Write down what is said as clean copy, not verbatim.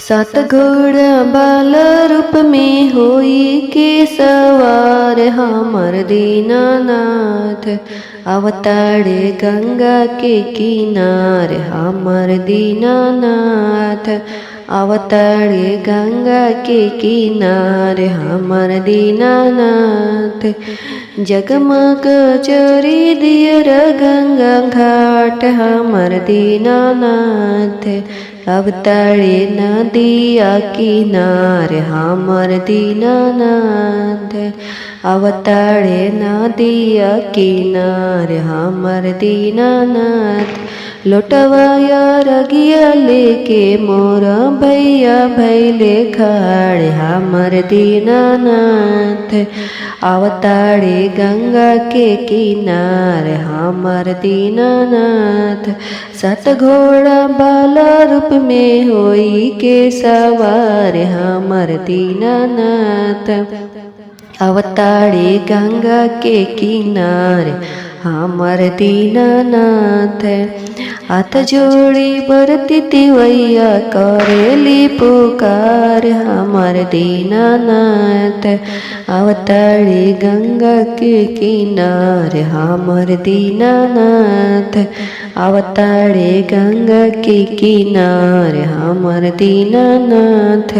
सात घोड़ा बाल रूप में होई के सवार हमर दीनानाथ। अवतारे गंगा के किनार हमर दीनानाथ। अवतारे गंगा के किनार हमर दीनानाथ। जगमग चोरी दियर गंगा घाट हमर दीनानाथ। अवतारे नदिया किनार हमर दीनानाथ। अवतारे नदिया किनार हमर दीनानाथ। लोटवाया रगिया लेके मोर भैया भैले खाड़ हमर दीनानाथ। अवतारे गंगा के किनार हमर दीनानाथ। सत घोड़ा बाला रूप में होई के सवार हमर दीनानाथ। अवतारे गंगा के किनारे हमर दीनानाथ। हाथ जोड़ी बरती तिवैया करेली पुकार हमर दीनानाथ। अवतारे गंगा के किनारे हमर दीनानाथ। अवतारे गंगा के किनारे हमर दीनानाथ।